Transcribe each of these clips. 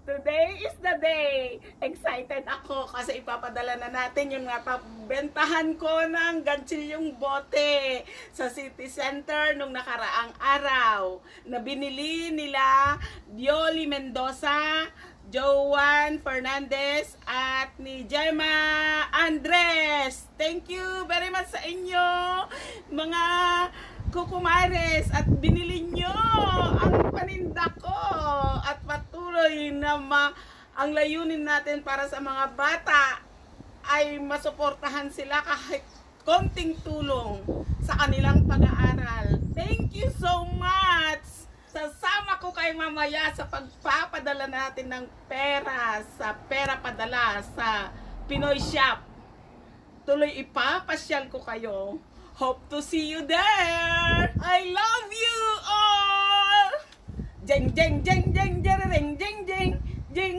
Today is the day. Excited ako kasi ipapadala na natin yung napabentahan ko ng ganchilyong bote sa City Center nung nakaraang araw na binili nila Dioli Mendoza, Joan Fernandez at ni Gemma Andres. Thank you very much sa inyo mga kukumares at binili nyo ang paninda ko at patuloy na ang layunin natin para sa mga bata ay masuportahan sila kahit konting tulong sa kanilang pag-aaral. Thank you so much! Sasama ko kayo mamaya sa pagpapadala natin ng pera sa pera padala sa Pinoy Shop. Tuloy ipapasyal ko kayo. Hope to see you there. I love you all. Jeng jeng jeng jeng jeng jeng jeng jeng.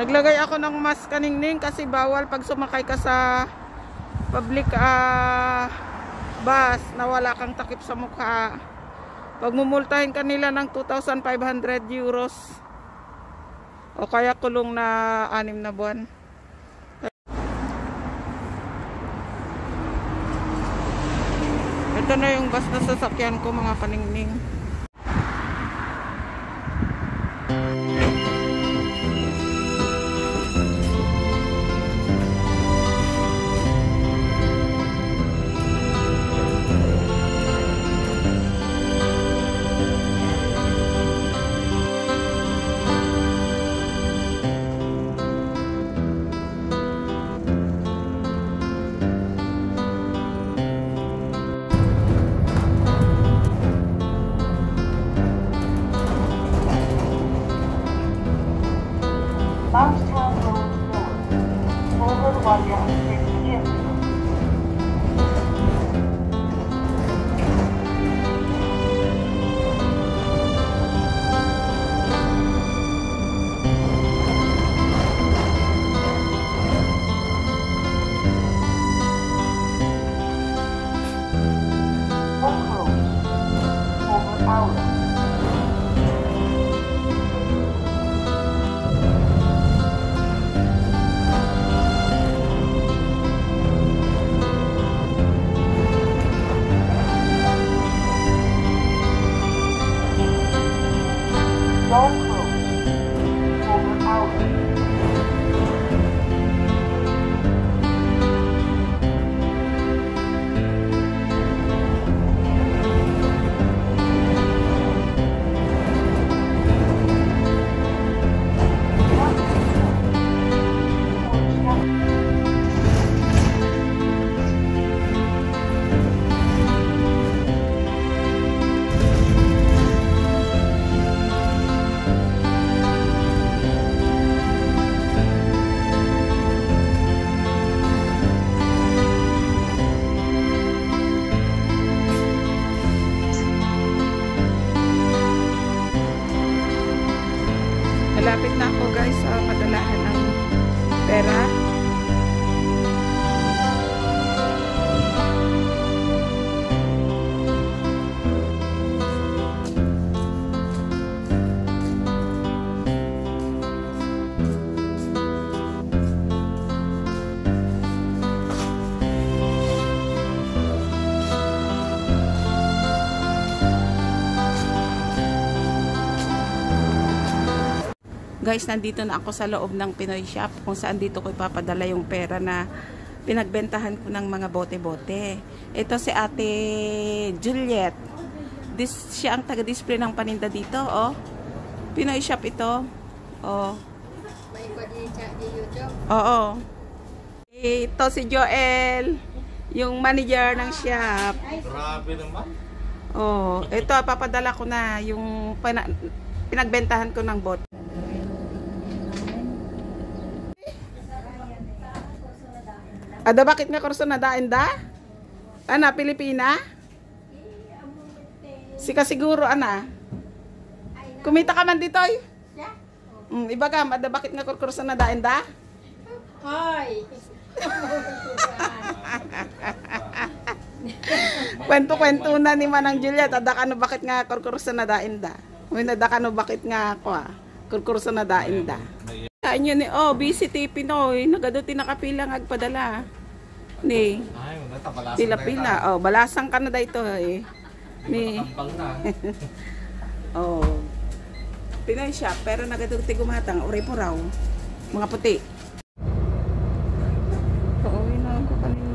Naglagay ako ng mask kaningning kasi bawal pag sumakay ka sa public bus na wala kang takip sa mukha. Pag mumultahin kanila ng 2,500 euros o kaya kulong na 6 na buwan. Ito na yung bus na sasakyan ko mga kaningning. Malapit na ako guys sa padalahan ng pera. Guys, nandito na ako sa loob ng Pinoy Shop kung saan dito ko ipapadala yung pera na pinagbentahan ko ng mga bote-bote. Ito si Ate Juliet. Siya ang taga-display ng paninda dito, oh. Pinoy Shop ito. Oh. Oo. Ito si Joel, yung manager ng shop. Grabe naman. Oh, ito papadala ko na yung pinagbentahan ko ng bot. Ada bakit nga kurso na dain da? Ana, Pilipina? Sika siguro, ana. Kumita ka man dito, eh. Iba ka, ada bakit nga kurso na dain da? Hoy! Kwento-kwento na ni Manang Juliet, ada ka no bakit nga kurso na dain da? Uy, ada ka no bakit nga ako kurso na dain da? Saan yun eh, oh, busy Pinoy, nagaduti nakapila nga agpadala. Ni, Ay, balasan pila-pila, oh, balasang ka na da ito eh. Ni, Tampang na. oh, Pinoy shop, pero nagaduti gumatang, uray po raw, mga puti. Pauwi na ako kanina.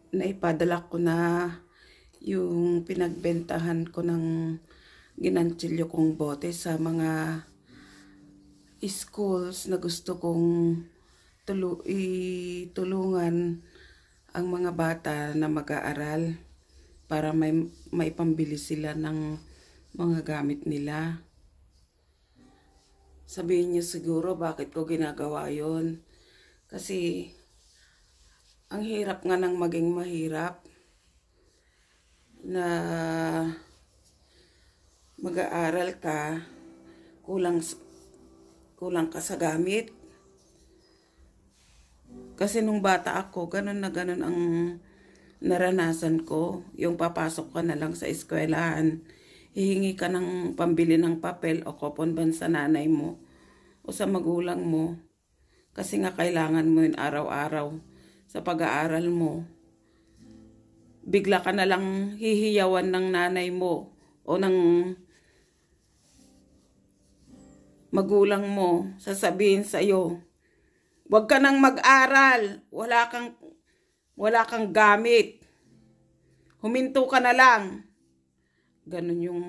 Naipadala ko na yung pinagbentahan ko ng ginantsilyo kong bote sa mga schools na gusto kong itulungan ang mga bata na mag-aaral para may pambili sila ng mga gamit nila. Sabihin niyo siguro bakit ko ginagawa yon? Kasi ang hirap nga ng maging mahirap na mag-aaral ka, kulang ka sa gamit. Kasi nung bata ako, ganun na ganun ang naranasan ko. Yung papasok ka na lang sa eskwelahan, hihingi ka ng pambili ng papel o kupon ban sa nanay mo o sa magulang mo. Kasi nga kailangan mo yun araw-araw sa pag-aaral mo. Bigla ka na lang hihiyawan ng nanay mo o ng magulang mo, sasabihin sa'yo, huwag ka nang mag-aral, wala kang gamit, huminto ka na lang. Ganun yung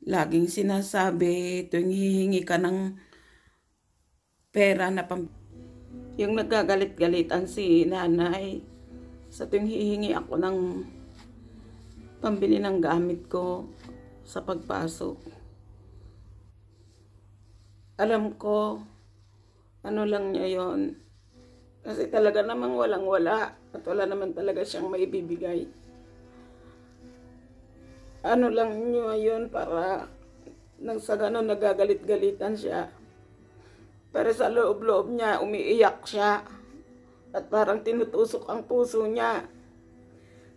laging sinasabi tuwing hihingi ka ng pera na yung nagagalit-galitan si nanay sa tuwing hihingi ako ng pambili ng gamit ko sa pagpasok. Alam ko, ano lang niya yon. Kasi talaga namang walang-wala at wala naman talaga siyang maibibigay. Ano lang niya yun para nang sa ganon nagagalit-galitan siya. Pero sa loob-loob niya, umiiyak siya. At parang tinutusok ang puso niya.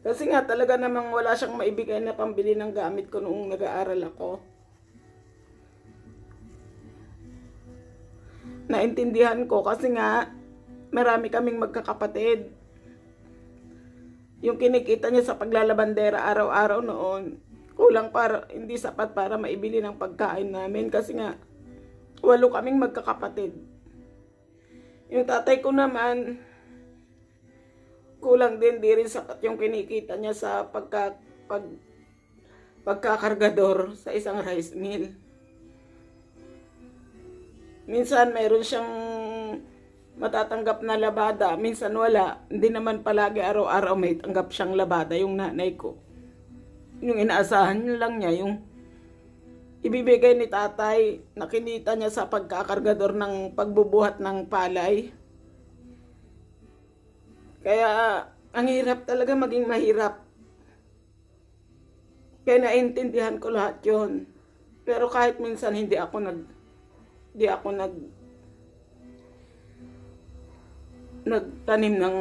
Kasi nga talaga namang wala siyang maibigay na pambili ng gamit ko noong nag-aaral ako. Naintindihan ko kasi nga marami kaming magkakapatid. Yung kinikita niya sa paglalabandera araw-araw noon, hindi sapat para maibili ng pagkain namin kasi nga 8 kaming magkakapatid. Yung tatay ko naman, kulang din, di rin sapat yung kinikita niya sa pagkakargador sa isang rice mill. Minsan mayroon siyang matatanggap na labada, minsan wala. Hindi naman palagi araw-araw may tanggap siyang labada yung nanay ko. Yung inaasahan lang niya, yung ibibigay ni tatay na kinita niya sa pagkakargador ng pagbubuhat ng palay. Kaya ang hirap talaga maging mahirap. Kaya naintindihan ko lahat yon. Pero kahit minsan hindi ako nagtanim ng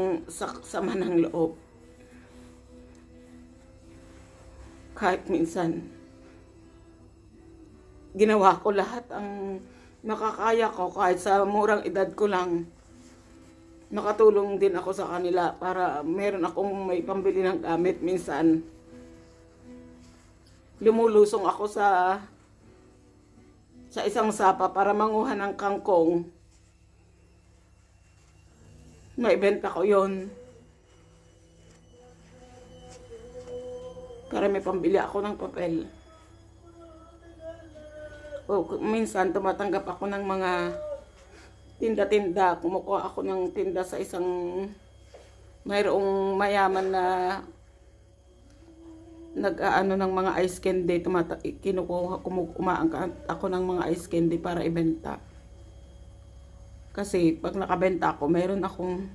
sama ng loob. Kahit minsan ginawa ko lahat ang makakaya ko, kahit sa murang edad ko lang. Nakatulong din ako sa kanila para meron akong may pambili ng gamit. Minsan lumulusong ako sa isang sapa para manguha ng kangkong. Naibenta ko yon para may pambili ako ng papel. O minsan tumatanggap ako ng mga tinda-tinda. Kumukuha ako ng tinda sa isang mayroong mayaman na nag-aano ng mga ice candy. Umaangkat ako ng mga ice candy para ibenta. Kasi pag nakabenta ako, mayroon akong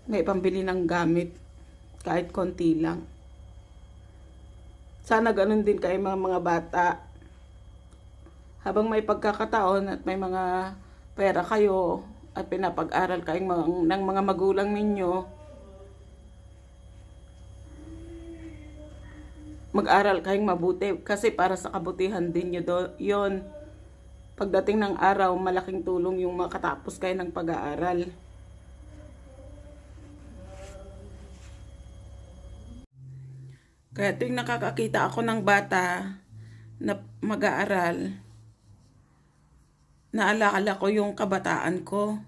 may pambili ng gamit kahit konti lang. Sana ganun din kayo mga bata. Habang may pagkakataon at may mga pera kayo at pinapag-aral kayong ng mga magulang ninyo, mag-aral kayong mabuti kasi para sa kabutihan din nyo yon. Pagdating ng araw, malaking tulong yung makatapos kayo ng pag-aaral. Kaya tuwing nakakakita ako ng bata na mag-aaral, naalala ko yung kabataan ko,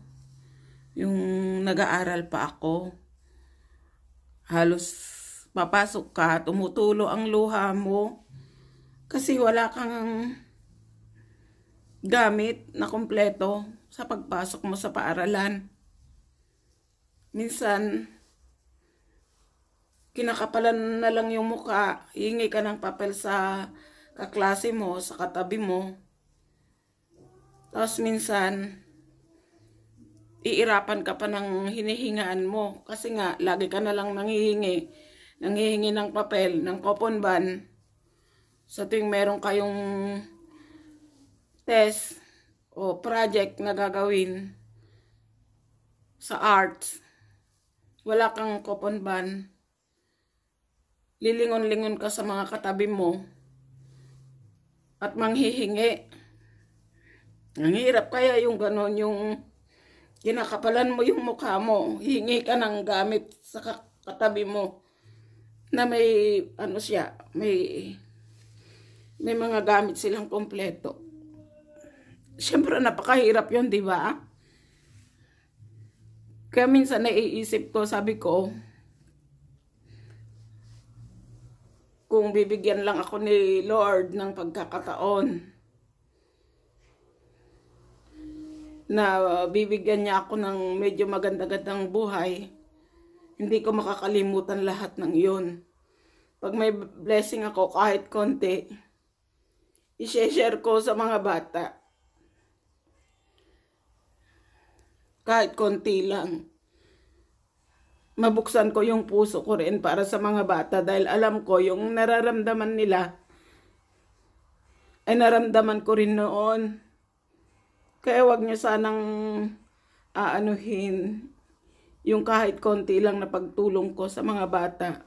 yung nag-aaral pa ako. Halos papasok ka, tumutulo ang luha mo Kasi wala kang gamit na kompleto sa pagpasok mo sa paaralan. Minsan, kinakapalan na lang yung mukha, hingi ka ng papel sa kaklase mo, sa katabi mo. Tapos minsan, iirapan ka pa ng hinihingaan mo. Kasi nga, lagi ka na lang nanghihingi ng papel, ng coupon ban. Sa tuwing meron kayong test o project na gagawin sa arts, wala kang coupon ban, lilingon-lingon ka sa mga katabi mo at manghihingi. Ang hirap kaya yung ganon, yung kinakapalan mo yung mukha mo, hingi ka ng gamit sa katabi mo na may ano siya, may mga gamit silang kompleto. Siyempre, napakahirap yun, di ba? Kaya minsan naiisip ko, sabi ko, kung bibigyan lang ako ni Lord ng pagkakataon na bibigyan niya ako ng medyo maganda-gandang buhay, hindi ko makakalimutan lahat ng yun. Pag may blessing ako kahit konti, i-share ko sa mga bata. Kahit konti lang. Mabuksan ko yung puso ko rin para sa mga bata dahil alam ko yung nararamdaman nila ay naramdaman ko rin noon. Kaya wag niyo sanang aanuhin yung kahit konti lang na pagtulong ko sa mga bata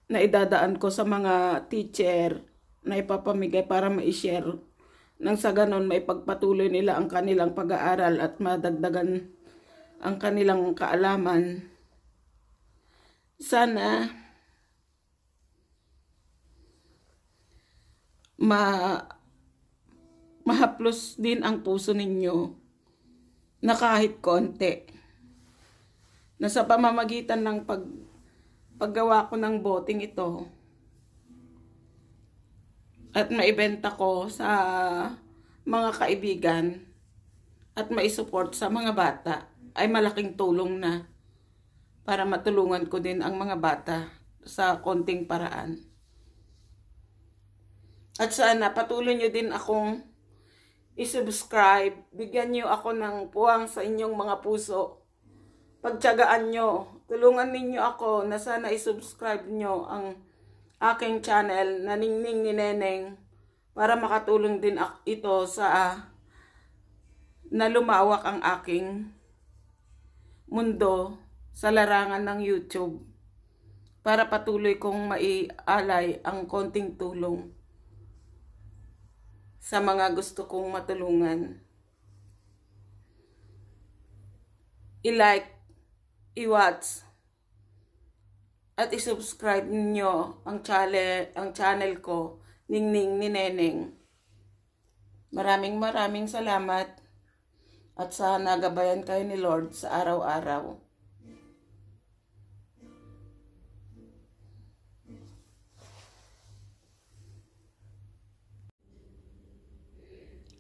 na idadaan ko sa mga teacher na ipapamigay para ma-share. Nang sa ganon, may pagpatuloy nila ang kanilang pag-aaral at madagdagan ang kanilang kaalaman. Sana mahaplos din ang puso ninyo na kahit konti na sa pamamagitan ng paggawa ko ng boteng ito at maibenta ko sa mga kaibigan at maisupport sa mga bata ay malaking tulong na para matulungan ko din ang mga bata sa konting paraan. At sana patuloy nyo din akong i-subscribe. Bigyan nyo ako ng puwang sa inyong mga puso. Pagtiyagaan nyo. Tulungan ninyo ako na sana i-subscribe nyo ang aking channel na Ningning ni Neneng para makatulong din ito sa na lumawak ang aking mundo sa larangan ng YouTube para patuloy kong maialay ang konting tulong sa mga gusto kong matulungan. I-like, i-watch, at i-subscribe niyo ang channel ko, Ningning ni Neneng. Maraming salamat at sana gabayan kayo ni Lord sa araw-araw.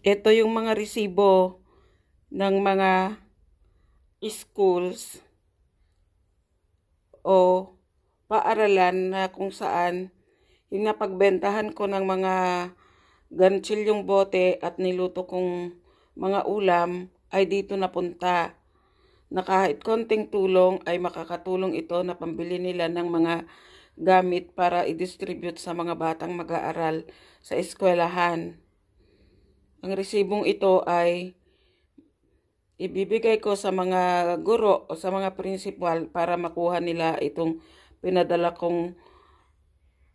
Ito yung mga resibo ng mga schools o paaralan na kung saan yung napagbentahan ko ng mga ganchilyong bote at niluto kong mga ulam ay dito napunta. Na kahit konting tulong ay makakatulong ito na pambili nila ng mga gamit para i-distribute sa mga batang mag-aaral sa eskwelahan. Ang resibong ito ay ibibigay ko sa mga guro o sa mga principal para makuha nila itong pinadala kong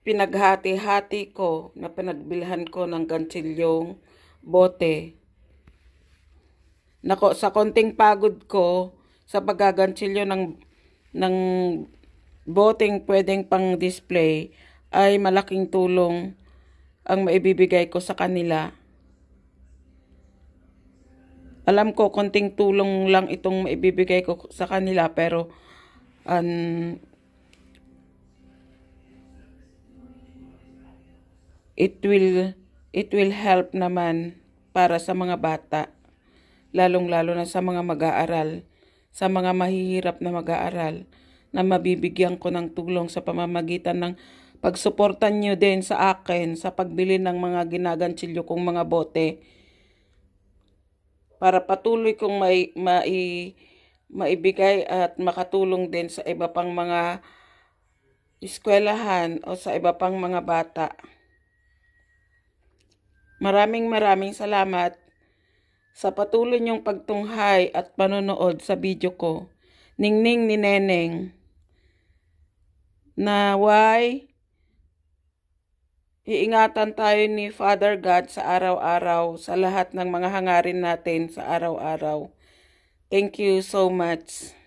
pinaghati-hati ko na pinagbilhan ko ng ganchilyong bote. Nako, sa konting pagod ko sa paggaganchilyo ng boteng pwedeng pang display ay malaking tulong ang maibibigay ko sa kanila. Alam ko konting tulong lang itong maibibigay ko sa kanila pero it will help naman para sa mga bata, lalong-lalo na sa mga mag-aaral, sa mga mahihirap na mag-aaral, na mabibigyan ko ng tulong sa pamamagitan ng pagsuportan nyo din sa akin sa pagbili ng mga ginagantsilyo kong mga bote para patuloy kong maibigay at makatulong din sa iba pang mga eskwelahan o sa iba pang mga bata. Maraming salamat sa patuloy niyong pagtunghay at panonood sa video ko. Ningning ni Neneng. Naway, iingatan tayo ni Father God sa araw-araw sa lahat ng mga hangarin natin sa araw-araw. Thank you so much.